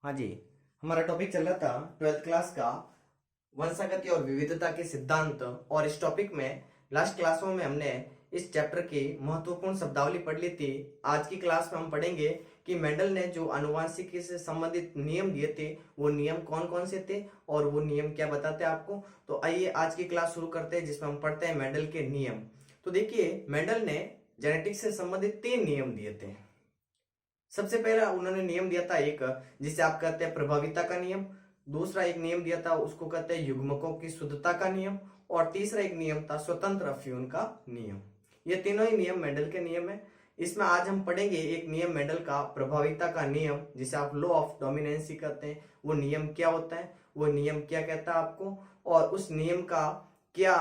हाँ जी। हमारा टॉपिक चल रहा था 12th क्लास का वंशागति और विविधता के सिद्धांत। और इस टॉपिक में लास्ट क्लासों में हमने इस चैप्टर की महत्वपूर्ण शब्दावली पढ़ ली थी। आज की क्लास में हम पढ़ेंगे कि मेंडल ने जो आनुवांशिकी से संबंधित नियम दिए थे वो नियम कौन कौन से थे और वो नियम क्या बताते हैं आपको। तो आइए आज की क्लास शुरू करते हैं जिसमें हम पढ़ते हैं मेंडल के नियम। तो देखिए, मेंडल ने जेनेटिक्स से संबंधित 3 नियम दिए थे। सबसे पहला उन्होंने नियम दिया था एक, जिसे आप कहते हैं प्रभाविता का नियम। दूसरा एक नियम दिया था, उसको कहते हैं युग्मकों की शुद्धता का नियम। और तीसरा एक नियम था स्वतंत्र अफ्यून का नियम। ये तीनों ही नियम मेंडल के नियम है। इसमें आज हम पढ़ेंगे एक नियम मेंडल का, प्रभाविता का नियम, जिसे आप लॉ ऑफ डोमिनेंसी कहते हैं। वो नियम क्या होता है, वो नियम क्या कहता है आपको, और उस नियम का क्या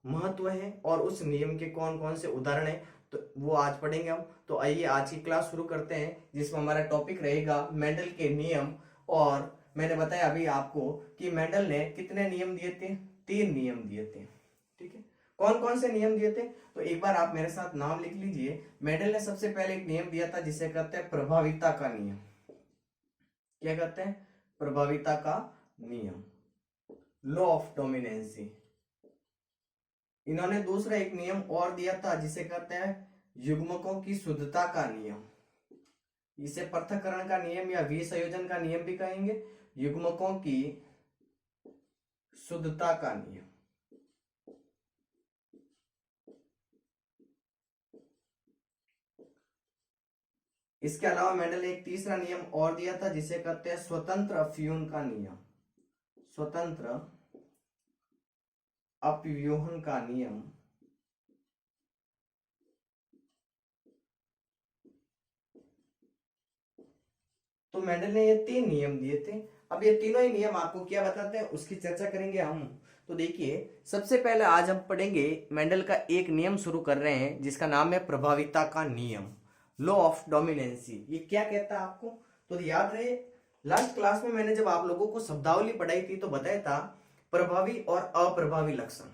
महत्व है, और उस नियम के कौन कौन से उदाहरण है, तो वो आज पढ़ेंगे हम। तो आइए आज की क्लास शुरू करते हैं जिसमें हमारा टॉपिक रहेगा मेंडल के नियम। और मैंने बताया अभी आपको कि मेंडल ने कितने नियम दिए थे, 3 नियम दिए थे। ठीक है, कौन कौन से नियम दिए थे तो एक बार आप मेरे साथ नाम लिख लीजिए। मेंडल ने सबसे पहले एक नियम दिया था जिसे कहते हैं प्रभाविता का नियम। क्या कहते हैं? प्रभाविता का नियम, लॉ ऑफ डोमिनेंसी। इन्होंने दूसरा एक नियम और दिया था जिसे कहते हैं युग्मकों की शुद्धता का नियम। इसे पृथक्करण का नियम या विसंयोजन का नियम भी कहेंगे। युग्मकों की शुद्धता का नियम। इसके अलावा मेंडल ने एक तीसरा नियम और दिया था जिसे कहते हैं स्वतंत्र अफ्यून का नियम। स्वतंत्र अपव्यूहन का नियम। तो मेंडल ने ये 3 नियम दिए थे। अब ये तीनों ही नियम आपको क्या बताते हैं उसकी चर्चा करेंगे हम। तो देखिए, सबसे पहले आज हम पढ़ेंगे मेंडल का एक नियम शुरू कर रहे हैं जिसका नाम है प्रभाविता का नियम, लॉ ऑफ डोमिनेंसी। ये क्या कहता है आपको तो याद रहे, लास्ट क्लास में मैंने जब आप लोगों को शब्दावली पढ़ाई थी तो बताया था प्रभावी और अप्रभावी लक्षण।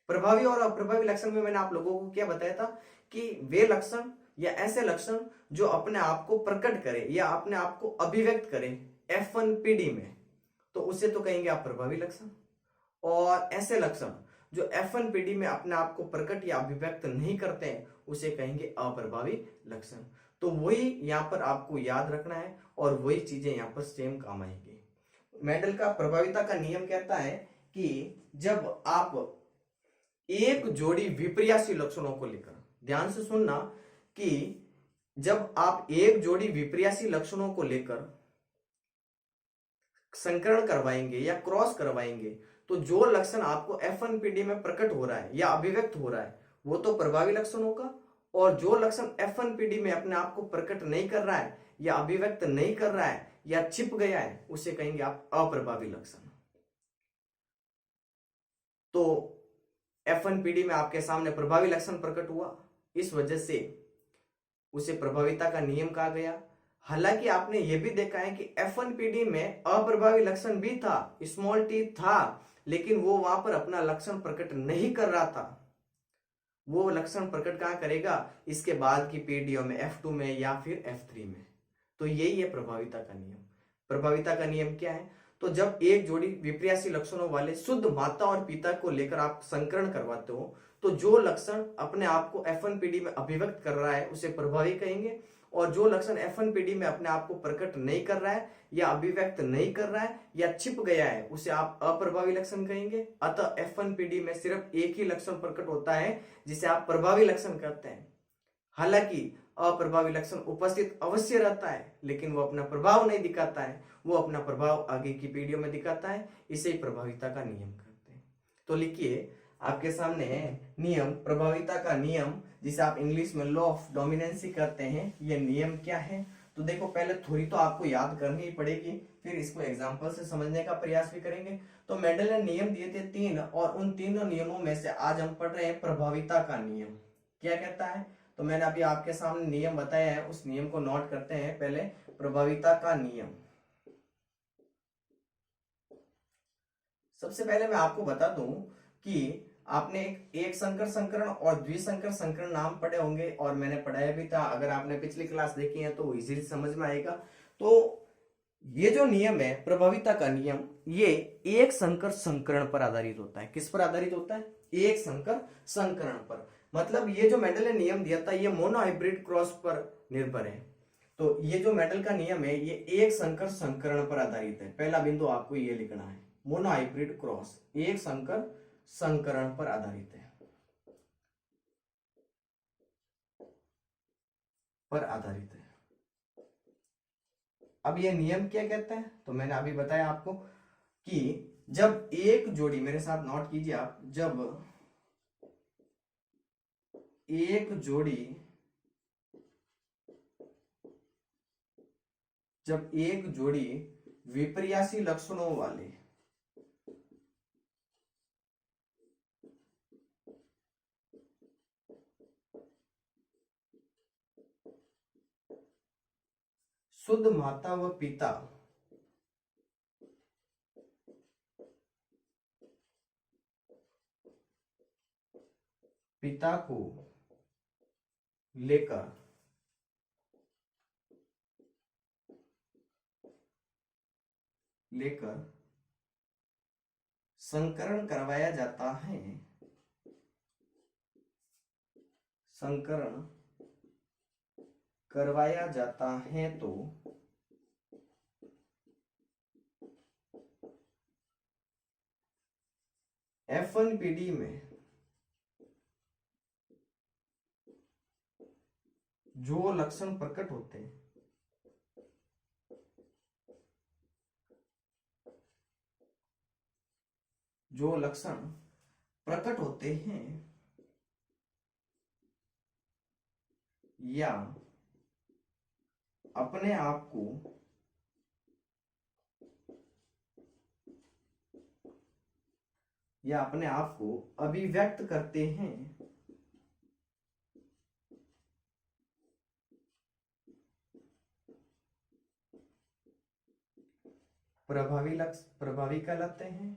प्रभावी और अप्रभावी लक्षण में मैंने आप लोगों को क्या बताया था कि वे लक्षण या ऐसे लक्षण जो अपने आप को प्रकट करे या अपने आप को अभिव्यक्त करे F1PD में, तो उसे तो कहेंगे आप प्रभावी लक्षण। और ऐसे लक्षण जो F1PD में अपने आप को प्रकट या अभिव्यक्त नहीं करते हैं उसे कहेंगे अप्रभावी लक्षण। तो वही यहाँ पर आपको याद रखना है और वही चीजें यहाँ पर सेम काम आएंगी। मेंडल का प्रभाविता का नियम कहता है कि जब आप एक जोड़ी विपर्यासी लक्षणों को लेकर, ध्यान से सुनना, कि जब आप एक जोड़ी विपर्यासी लक्षणों को लेकर संकरण करवाएंगे या क्रॉस करवाएंगे तो जो लक्षण आपको F1PD में प्रकट हो रहा है या अभिव्यक्त हो रहा है वो तो प्रभावी लक्षण होगा, और जो लक्षण F1PD में अपने आप को प्रकट नहीं कर रहा है या अभिव्यक्त नहीं कर रहा है या छिप गया है उसे कहेंगे आप अप्रभावी लक्षण। तो F1PD में आपके सामने प्रभावी लक्षण प्रकट हुआ, इस वजह से उसे प्रभाविता का नियम कहा गया। हालांकि आपने यह भी देखा है कि F1PD में अप्रभावी लक्षण भी था, स्मॉल टी था, लेकिन वो वहां पर अपना लक्षण प्रकट नहीं कर रहा था। वो लक्षण प्रकट कहां करेगा? इसके बाद की पीढ़ियों में, F2 में या फिर F3 में। तो यही है प्रभाविता का नियम। प्रभाविता का नियम क्या है? तो जब एक जोड़ी विपर्यासी लक्षणों वाले शुद्ध माता और पिता को लेकर आप संकरण करवाते हो तो जो लक्षण अपने आप को F1PD में अभिव्यक्त कर रहा है उसे प्रभावी कहेंगे, और जो लक्षण F1PD में अपने आप को प्रकट नहीं कर रहा है या अभिव्यक्त नहीं कर रहा है या छिप गया है उसे आप अप्रभावी लक्षण कहेंगे। अतः F1PD में सिर्फ एक ही लक्षण प्रकट होता है जिसे आप प्रभावी लक्षण कहते हैं। हालांकि अप्रभावी लक्षण उपस्थित अवश्य रहता है लेकिन वो अपना प्रभाव नहीं दिखाता है, वो अपना प्रभाव आगे की पीढ़ियों में दिखाता है। इसे ही प्रभाविता का नियम कहते हैं। तो लिखिए, आपके सामने है नियम प्रभाविता का नियम, जिसे आप इंग्लिश में लॉ ऑफ डोमिनेंसी कहते हैं। ये नियम क्या है तो देखो, पहले थोड़ी तो आपको याद करनी ही पड़ेगी, फिर इसको एग्जाम्पल से समझने का प्रयास भी करेंगे। तो मेंडल ने नियम दिए थे 3, और उन तीनों नियमों में से आज हम पढ़ रहे हैं प्रभाविता का नियम। क्या कहता है तो मैंने अभी आपके सामने नियम बताया है, उस नियम को नोट करते हैं पहले। प्रभाविता का नियम, सबसे पहले मैं आपको बता दूं कि आपने एक संकर संकरण और द्विसंकर संकरण नाम पढ़े होंगे, और मैंने पढ़ाया भी था। अगर आपने पिछली क्लास देखी है तो इजीली समझ में आएगा। तो ये जो नियम है प्रभाविता का नियम, ये एक संकर संकरण पर आधारित होता है। किस पर आधारित होता है? एक संकर संकरण पर। मतलब ये जो मेंडल ने नियम दिया था ये मोनोहाइब्रिड क्रॉस पर निर्भर है। तो ये जो मेंडल का नियम है ये एक संकर संकरण पर आधारित है। पहला बिंदु आपको ये लिखना है, मोनोहाइब्रिड क्रॉस एक संकर संकरण पर आधारित है, पर आधारित है। अब ये नियम क्या कहते हैं? तो मैंने अभी बताया आपको कि जब एक जोड़ी, मेरे साथ नोट कीजिए आप, जब एक जोड़ी विपर्यासी लक्षणों वाले शुद्ध माता व पिता को लेकर संकरण करवाया जाता है, संकरण करवाया जाता है, तो F1PD में जो लक्षण प्रकट होते हैं, जो लक्षण प्रकट होते हैं या अपने आप को अभिव्यक्त करते हैं, प्रभावी कहलाते हैं,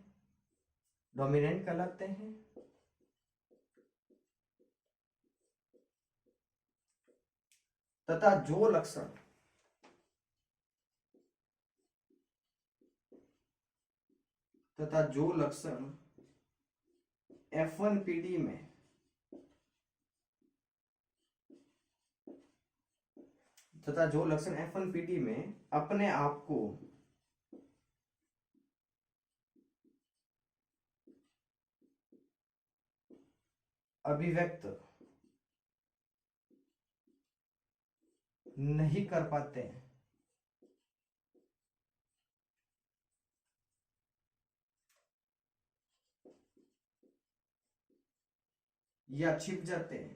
डोमिनेंट कहलाते हैं, तथा जो लक्षण F1PD में अपने आप को अभिव्यक्त नहीं कर पाते हैं या छिप जाते हैं,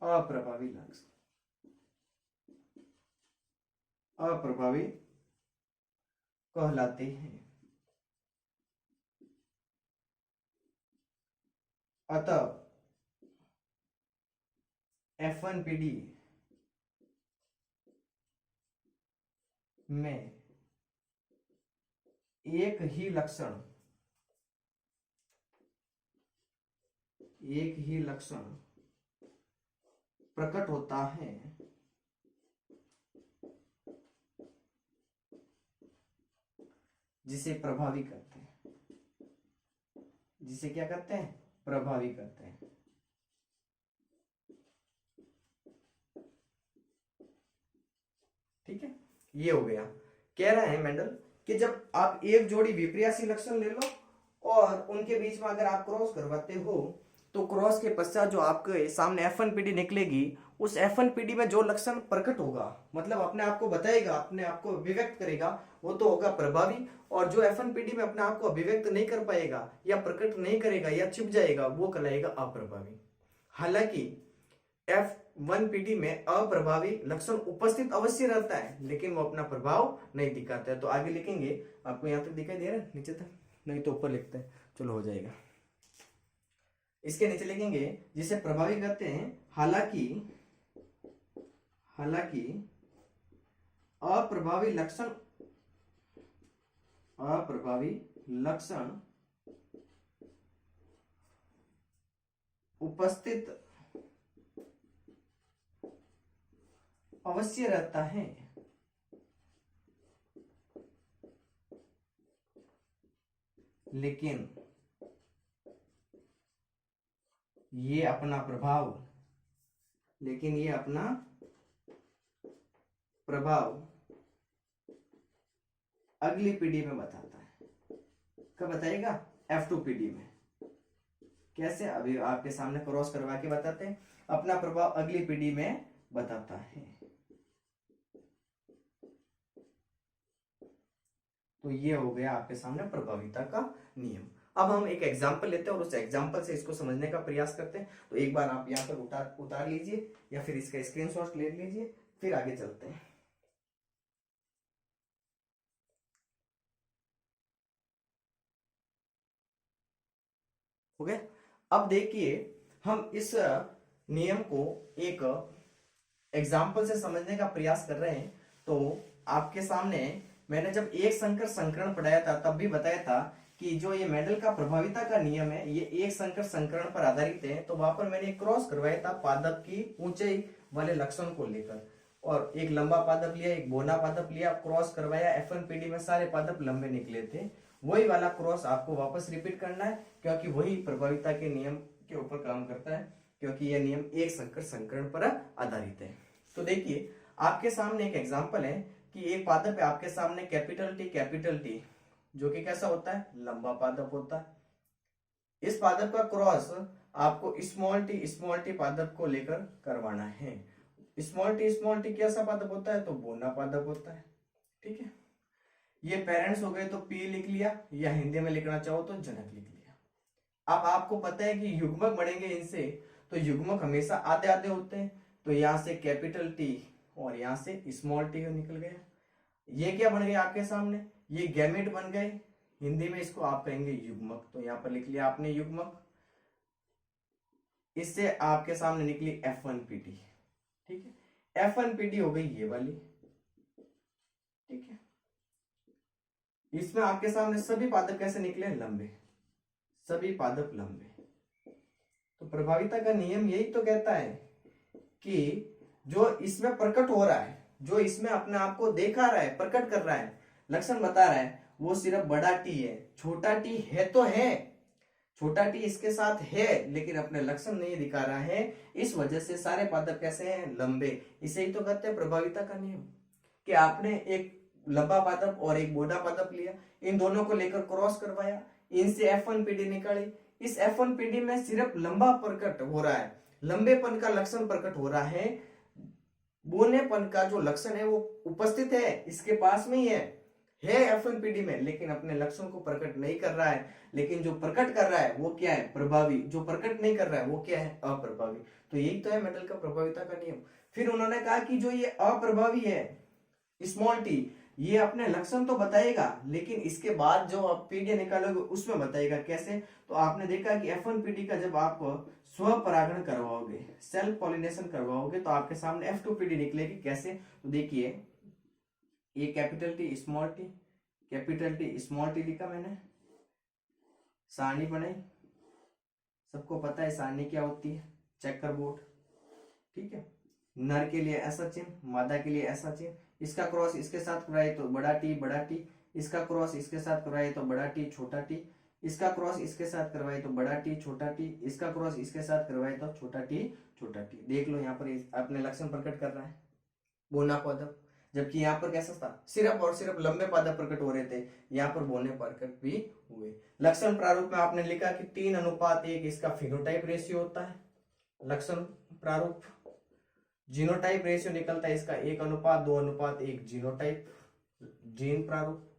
अप्रभावी कहलाते हैं। अतः F1PD में एक ही लक्षण प्रकट होता है, जिसे प्रभावी करते हैं, जिसे क्या करते हैं? प्रभावी करते हैं। ठीक है, ये हो गया। कह रहे हैं मेंडल कि जब आप एक जोड़ी विपर्यासी लक्षण ले लो और उनके बीच में अगर आप क्रॉस करवाते हो तो क्रॉस के पश्चात जो आपके सामने F1PD निकलेगी, उस F1PD में जो लक्षण प्रकट होगा, मतलब अपने आप को बताएगा, अपने आप को अभिव्यक्त करेगा, वो तो होगा प्रभावी। और जो F1PD में अपने आप को अभिव्यक्त नहीं कर पाएगा या प्रकट नहीं करेगा या छिप जाएगा, वो कहलाएगा अप्रभावी। हालांकि F1PD में अप्रभावी लक्षण उपस्थित अवश्य रहता है, लेकिन वो अपना प्रभाव नहीं दिखाता है। तो आगे लिखेंगे, आपको यहाँ तक दिखाई दे रहा है, नीचे तक नहीं तो ऊपर लिखते हैं, चलो हो जाएगा। इसके नीचे लिखेंगे जिसे प्रभावी कहते हैं। हालांकि अप्रभावी लक्षण उपस्थित अवश्य रहता है। लेकिन ये अपना प्रभाव अगली पीढ़ी में बताता है। कब बताएगा? F2PD में। कैसे? अभी आपके सामने क्रॉस करवा के बताते हैं। अपना प्रभाव अगली पीढ़ी में बताता है। तो ये हो गया आपके सामने प्रभाविता का नियम। अब हम एक एग्जाम्पल लेते हैं और उस एग्जाम्पल से इसको समझने का प्रयास करते हैं। तो एक बार आप यहाँ पर उतार लीजिए या फिर इसका स्क्रीनशॉट ले लीजिए, फिर आगे चलते हैं। हो गया? अब देखिए, हम इस नियम को एक एग्जाम्पल से समझने का प्रयास कर रहे हैं। तो आपके सामने मैंने जब एक संकर संकरण पढ़ाया था तब भी बताया था कि जो ये मेंडल का प्रभाविता का नियम है ये एक संकर संकरण पर आधारित है। तो वहां पर मैंने क्रॉस करवाया था पादप की ऊंचाई वाले लक्षण को लेकर, और एक लंबा पादप लिया, एक बोना पादप लिया, क्रॉस करवाया। F1PD में सारे पादप लंबे निकले थे। वही वाला क्रॉस आपको वापस रिपीट करना है, क्योंकि वही प्रभाविता के नियम के ऊपर काम करता है, क्योंकि यह नियम एक संकर संकरण पर आधारित है। तो देखिए, आपके सामने एक एग्जांपल है कि एक पादप है आपके सामने कैपिटल टी, जो कि कैसा होता है? लंबा पादप होता है। इस पादप का क्रॉस आपको स्मॉल टी पादप को लेकर करवाना है। स्मॉल टी कैसा पादप होता है? तो बोना पादप होता है। ठीक है, ये पेरेंट्स हो गए तो पी लिख लिया, या हिंदी में लिखना चाहो तो जनक लिख लिया। अब आपको पता है कि युग्मक बढ़ेंगे इनसे, तो युग्मक हमेशा आधे आधे होते हैं। तो यहां से कैपिटल टी और यहां से स्मॉल टी निकल गया। ये क्या बन गया आपके सामने? ये गैमेट बन गए। हिंदी में इसको आप कहेंगे युग्मक। तो यहां पर लिख लिया आपने युग्मक। इससे आपके सामने निकली F1PD। ठीक है, F1PD हो गई ये वाली। ठीक है, इसमें आपके सामने सभी पादप कैसे निकले? लंबे, सभी पादप लंबे। तो प्रभाविता का नियम यही तो कहता है कि जो इसमें प्रकट हो रहा है, जो इसमें अपने आप को दिखा रहा है, प्रकट कर रहा है, लक्षण बता रहा है, वो सिर्फ बड़ा टी है। छोटा टी है तो है, छोटा टी इसके साथ है, लेकिन अपने लक्षण नहीं दिखा रहा है। इस वजह से सारे पादप कैसे हैं? लंबे। इसे ही तो कहते हैं प्रभाविता का नियम, कि आपने एक लंबा पादप और एक बोना पादप लिया, इन दोनों को लेकर क्रॉस करवाया, इनसे F1PD निकाली। इस F1PD में सिर्फ लंबा प्रकट हो रहा है, लंबेपन का लक्षण प्रकट हो रहा है। बोनेपन का जो लक्षण है वो उपस्थित है, इसके पास में ही है F1PD में, लेकिन अपने लक्षण को प्रकट नहीं कर रहा है। लेकिन जो प्रकट कर रहा है वो क्या है? प्रभावी। जो प्रकट नहीं कर रहा है वो क्या है? अप्रभावी। तो यही तो है मेंडल का प्रभाविता का नियम। फिर उन्होंने कहा कि जो ये अप्रभावी है स्मॉल टी, ये अपने लक्षण तो बताएगा, लेकिन इसके बाद जो आप पीढ़ियां निकालोगे उसमें बताएगा। कैसे? तो आपने देखा कि F1PD का जब आप स्वपरागण करवाओगे, सेल्फ पॉलिनेशन करवाओगे, तो आपके सामने F2PD निकलेगी। कैसे? तो देखिए, ये कैपिटल टी स्मॉल टी लिखा मैंने, सारणी बनाई, सबको पता है सारणी क्या होती है? Checker board. ठीक है, नर के लिए ऐसा चिन्ह, मादा के लिए ऐसा चिन्ह। इसका क्रॉस इसके साथ कराए तो बड़ा टी, इसका क्रॉस इसके साथ कराए तो बड़ा टी, छोटा टी, इसका क्रॉस इसके साथ करवाए तो बड़ा टी, छोटा टी, इसका क्रॉस इसके साथ करवाए तो छोटा टी। देख लो यहाँ पर अपने लक्षण प्रकट कर रहा है बोना पादप, जबकि यहाँ पर कैसा था? सिर्फ और सिर्फ लंबे पादप प्रकट हो रहे थे, यहाँ पर बोने प्रकट भी हुए। लक्षण प्रारूप में आपने लिखा कि 3:1 इसका फिनोटाइप रेशियो होता है। लक्षण प्रारूप जीनोटाइप रेशियो निकलता है इसका 1:2:1 जीनोटाइप, जीन प्रारूप।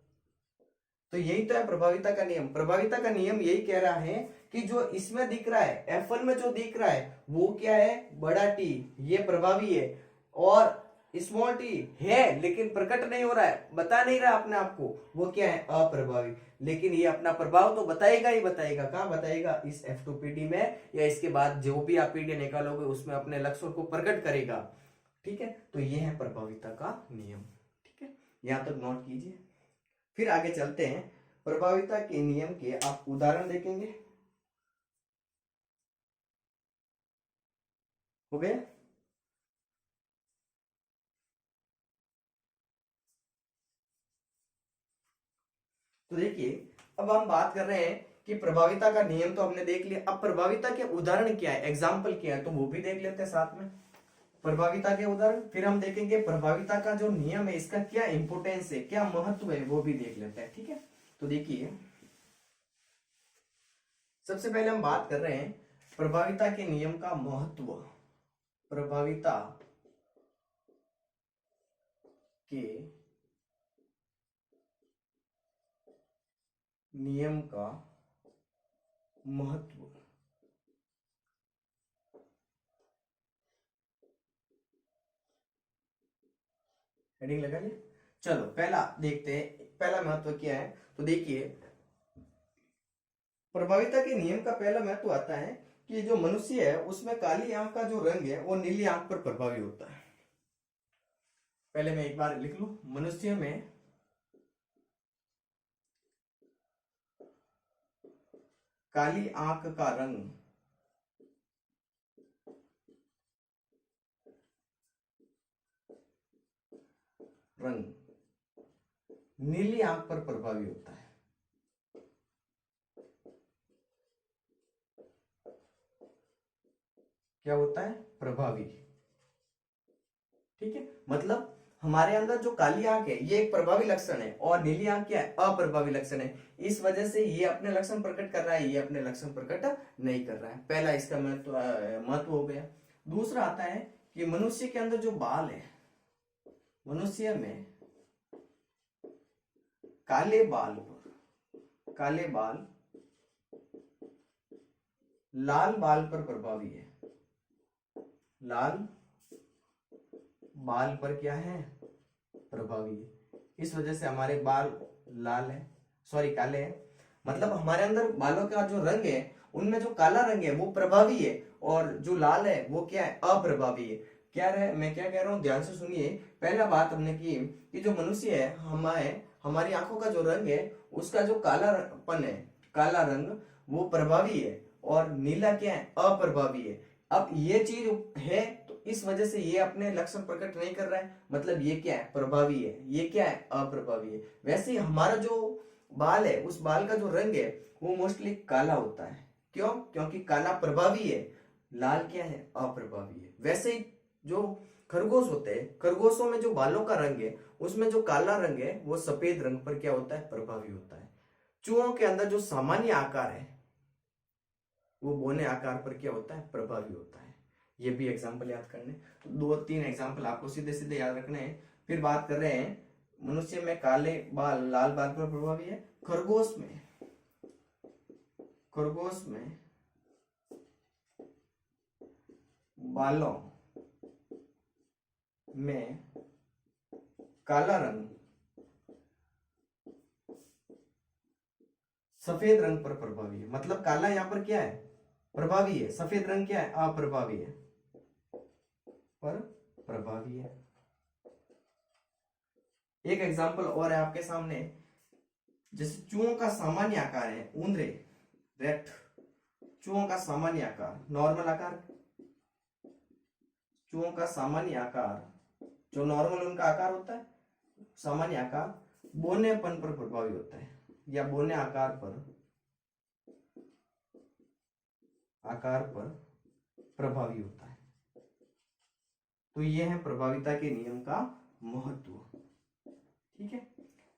तो यही तो है प्रभाविता का नियम। प्रभाविता का नियम यही कह रहा है कि जो इसमें दिख रहा है F1 में जो दिख रहा है वो क्या है? बड़ा टी, ये प्रभावी है। और स्मॉल टी है लेकिन प्रकट नहीं हो रहा है, बता नहीं रहा अपने आप को, वो क्या है? अप्रभावी। लेकिन ये अपना प्रभाव तो बताएगा ही बताएगा। कहाँ बताएगा? इस F2PD में, या इसके बाद जो भी आप पीढ़ी निकालोगे उसमें अपने लक्षण को प्रकट करेगा। ठीक है, तो ये है प्रभाविता का नियम। ठीक है, यहां तक नोट कीजिए। फिर आगे चलते हैं, प्रभाविता के नियम के आप उदाहरण देखेंगे। हो गए? तो देखिए अब हम बात कर रहे हैं कि प्रभाविता का नियम तो हमने देख लिया, अब प्रभाविता के उदाहरण क्या है, एग्जाम्पल क्या है, तो वो भी देख लेते हैं साथ में। प्रभाविता के उदाहरण, फिर हम देखेंगे प्रभाविता का जो नियम है इसका क्या इंपोर्टेंस है, क्या महत्व है, वो भी देख लेते हैं। ठीक है, तो देखिए सबसे पहले हम बात कर रहे हैं प्रभाविता के नियम का महत्व। प्रभाविता के नियम का महत्व। हेडिंग लगा लिया। चलो पहला देखते हैं, पहला महत्व क्या है। तो देखिए प्रभाविता के नियम का पहला महत्व आता है कि जो मनुष्य है उसमें काली आंख का जो रंग है वो नीली आंख पर प्रभावी होता है। पहले मैं एक बार लिख लूं, मनुष्य में काली आंख का रंग नीली आंख पर प्रभावी होता है। क्या होता है, प्रभावी। ठीक है, मतलब हमारे अंदर जो काली आंख है ये एक प्रभावी लक्षण है और नीली आंख क्या है, अप्रभावी लक्षण है। इस वजह से ये अपने लक्षण प्रकट कर रहा है, ये अपने लक्षण प्रकट नहीं कर रहा है। पहला इसका महत्व हो गया। दूसरा आता है कि मनुष्य के अंदर जो बाल है, मनुष्य में काले बाल लाल बाल पर प्रभावी है। लाल बाल पर क्या है, प्रभावी है। इस वजह से हमारे बाल लाल है, सॉरी काले हैं। मतलब हमारे अंदर बालों का जो रंग है उनमें जो काला रंग है वो प्रभावी है और जो लाल है वो क्या है, अप्रभावी है। क्या रहे, मैं क्या कह रहा हूं, ध्यान से सुनिए। पहला बात हमने की कि जो मनुष्य है हमारी आंखों का जो रंग है उसका जो कालापन है, काला रंग वो प्रभावी है और नीला क्या है, अप्रभावी है। अब ये चीज है तो इस वजह से ये अपने लक्षण प्रकट नहीं कर रहा है, मतलब ये क्या है, प्रभावी है, ये क्या है, अप्रभावी है। वैसे ही हमारा जो बाल है उस बाल का जो रंग है वो मोस्टली काला होता है। क्यों, क्योंकि काला प्रभावी है, लाल क्या है, अप्रभावी है। वैसे ही जो खरगोश होते हैं, खरगोशों में जो बालों का रंग है उसमें जो काला रंग है वो सफेद रंग पर क्या होता है, प्रभावी होता है। चूहों के अंदर जो सामान्य आकार है वो बौने आकार पर क्या होता है, प्रभावी होता है। ये भी एग्जाम्पल याद करने, तो 2-3 एग्जाम्पल आपको सीधे सीधे याद रखने हैं। फिर बात कर रहे हैं मनुष्य में काले बाल लाल बाल पर प्रभावी है। खरगोश में बालों में काला रंग सफेद रंग पर प्रभावी है। मतलब काला यहां पर क्या है, प्रभावी है, सफेद रंग क्या है, अप्रभावी है, पर प्रभावी है। एक एग्जांपल और है आपके सामने, जैसे चूहों का सामान्य आकार है, उंदरे रैट, चूहों का सामान्य आकार, नॉर्मल आकार, चूहों का सामान्य आकार जो नॉर्मल उनका आकार होता है, सामान्य आकार बौनेपन पर प्रभावी होता है या बौने आकार पर प्रभावी होता है। तो ये है प्रभाविता के नियम का महत्व। ठीक है,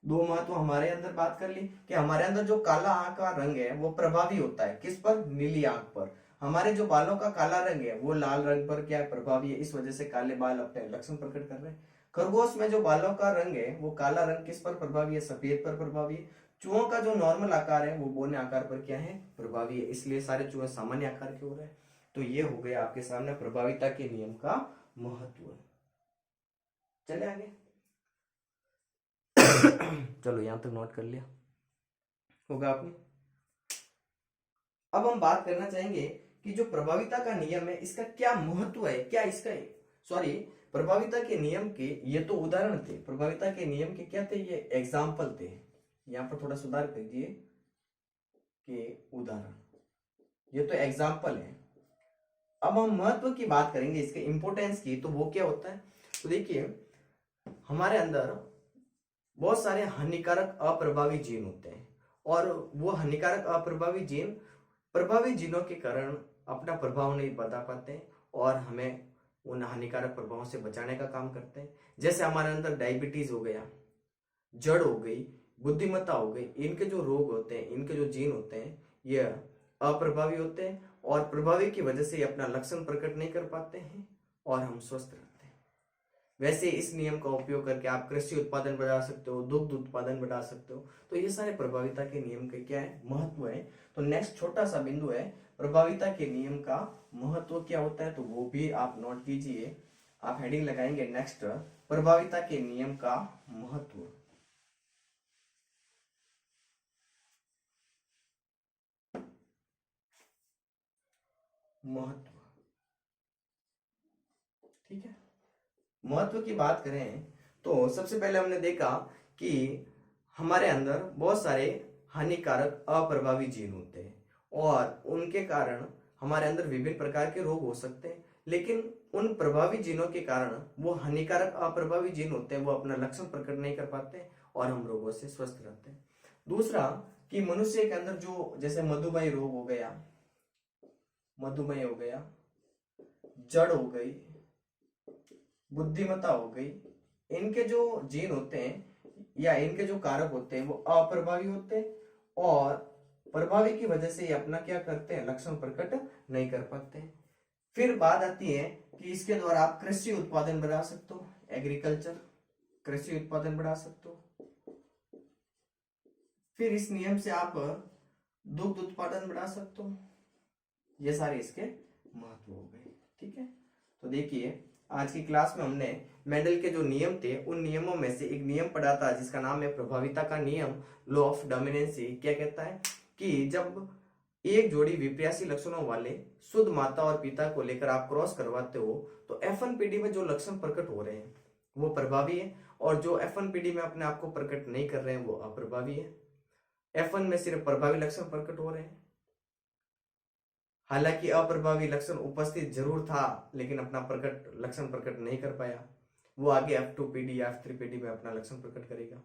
दो महत्व हमारे अंदर बात कर ली कि हमारे अंदर जो काला आंख का रंग है वो प्रभावी होता है, किस पर, नीली आंख पर। हमारे जो बालों का काला रंग है वो लाल रंग पर क्या है, प्रभावी है। इस वजह से काले बाल अपने लक्षण प्रकट कर रहे हैं। खरगोश में जो बालों का रंग है वो काला रंग किस पर प्रभावी है, सफेद पर प्रभावी है। चूहों का जो नॉर्मल आकार है वो बौने आकार पर क्या है, प्रभावी है। इसलिए सारे चूहे सामान्य आकार के हो रहे हैं। तो ये हो गया आपके सामने प्रभाविता के नियम का महत्व। चले आगे। चलो यहां तक नोट कर लिया होगा आपने। अब हम बात करना चाहेंगे कि जो प्रभाविता का नियम है इसका क्या महत्व है, क्या इसका, सॉरी, प्रभाविता के नियम के ये तो उदाहरण थे, प्रभाविता के नियम के क्या थे, ये एग्जाम्पल थे। यहां पर थोड़ा सुधार कीजिए कि उदाहरण, ये तो एग्जाम्पल है। अब हम महत्व की बात करेंगे, इसके इंपोर्टेंस की, तो वो क्या होता है। तो देखिए हमारे अंदर बहुत सारे हानिकारक अप्रभावी जीन होते हैं। और वो हानिकारक अप्रभावी जीन प्रभावी जीनों के कारण अपना प्रभाव नहीं बता पाते और हमें उन हानिकारक प्रभावों से बचाने का काम करते हैं। जैसे हमारे अंदर डायबिटीज हो गया, जड़ हो गई, बुद्धिमत्ता हो गई, इनके जो रोग होते हैं, इनके जो जीन होते हैं, ये अप्रभावी होते हैं और प्रभावी की वजह से ये अपना लक्षण प्रकट नहीं कर पाते हैं और हम स्वस्थ रहते हैं। वैसे इस नियम का उपयोग करके आप कृषि उत्पादन बढ़ा सकते हो, दुग्ध उत्पादन बढ़ा सकते हो। तो ये सारे प्रभाविता के नियम के क्या है, महत्व है। तो नेक्स्ट छोटा सा बिंदु है, प्रभाविता के नियम का महत्व क्या होता है, तो वो भी आप नोट कीजिए। आप हेडिंग लगाएंगे नेक्स्ट, प्रभाविता के नियम का महत्व। महत्व, ठीक है। महत्व की बात करें तो सबसे पहले हमने देखा कि हमारे अंदर बहुत सारे हानिकारक अप्रभावी जीन होते हैं और उनके कारण हमारे अंदर विभिन्न प्रकार के रोग हो सकते हैं, लेकिन उन प्रभावी जीनों के कारण वो हानिकारक अप्रभावी जीन होते हैं, वो अपना लक्षण प्रकट नहीं कर पाते और हम रोगों से स्वस्थ रहते हैं। दूसरा कि मनुष्य के अंदर जो जैसे मधुमेह रोग हो गया, मधुमेह हो गया, जड़ हो गई, बुद्धिमत्ता हो गई, इनके जो जीन होते हैं या इनके जो कारक होते हैं वो अप्रभावी होते हैं और प्रभावी की वजह से ये अपना क्या करते हैं, लक्षण प्रकट नहीं कर पाते हैं। फिर बात आती है कि इसके द्वारा आप कृषि उत्पादन बढ़ा सकते हो, एग्रीकल्चर कृषि उत्पादन बढ़ा सकते हो। फिर इस नियम से आप दुग्ध उत्पादन बढ़ा सकते हो। ये सारे इसके महत्व हो गए, ठीक है। तो देखिए आज की क्लास में हमने मेंडल के जो नियम थे उन नियमों में से एक नियम पढ़ा था जिसका नाम है प्रभाविता का नियम, लॉ ऑफ डोमिनेंसी। क्या कहता है कि जब एक जोड़ी विपरीयासी लक्षणों वाले शुद्ध माता और पिता को लेकर आप क्रॉस करवाते हो तो F1PD में जो लक्षण प्रकट हो रहे हैं वो प्रभावी है और जो F1PD में अपने आप को प्रकट नहीं कर रहे हैं वो अप्रभावी है। F1 में सिर्फ प्रभावी लक्षण प्रकट हो रहे हैं, हालांकि अप्रभावी लक्षण उपस्थित जरूर था लेकिन अपना लक्षण प्रकट नहीं कर पाया, वो आगे F2PD या F3PD में अपना लक्षण प्रकट करेगा।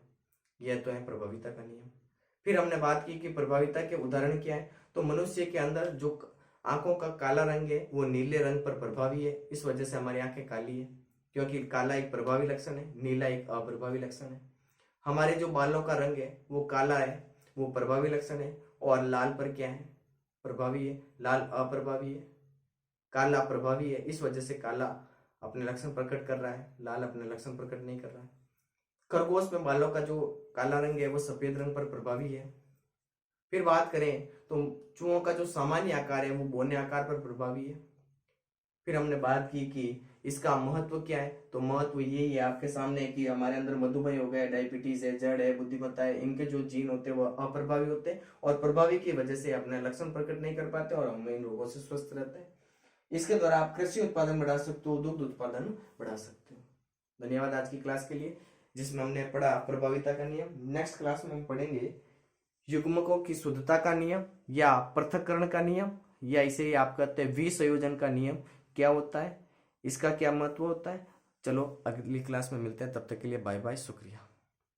यह तो है प्रभाविता का नियम। फिर हमने बात की कि प्रभाविता के उदाहरण क्या है, तो मनुष्य के अंदर जो आंखों का काला रंग है वो नीले रंग पर प्रभावी है, इस वजह से हमारी आंखें काली है क्योंकि काला एक प्रभावी लक्षण है, नीला एक अप्रभावी लक्षण है। हमारे जो बालों का रंग है वो काला है, वो प्रभावी लक्षण है और लाल पर क्या है, प्रभावी है, लाल अप्रभावी है, काला प्रभावी है, इस वजह से काला अपने लक्षण प्रकट कर रहा है, लाल अपने लक्षण प्रकट नहीं कर रहा है। खरगोश में बालों का जो काला रंग है वो सफेद रंग पर प्रभावी है। फिर बात करें तो चूहों का जो सामान्य आकार है वो बौने आकार पर प्रभावी है। फिर हमने बात की कि इसका महत्व क्या है, तो महत्व यही है आपके सामने कि हमारे अंदर मधुमेह हो गया, डायबिटीज है, जड़ है, बुद्धिमत्ता है, इनके जो जीन होते हैं वो अप्रभावी होते हैं और प्रभावी की वजह से अपने लक्षण प्रकट नहीं कर पाते और हम इन रोगों से स्वस्थ रहते हैं। इसके द्वारा आप कृषि उत्पादन बढ़ा सकते हो, दुग्ध उत्पादन बढ़ा सकते हो। धन्यवाद आज की क्लास के लिए जिसमें हमने पढ़ा प्रभाविता का नियम। नेक्स्ट क्लास में हम पढ़ेंगे युग्मकों की शुद्धता का नियम या पृथक्करण का नियम या इसे आप कहते हैं विसंयोजन का नियम क्या होता है, इसका क्या महत्व होता है। चलो अगली क्लास में मिलते हैं, तब तक के लिए बाय बाय, शुक्रिया।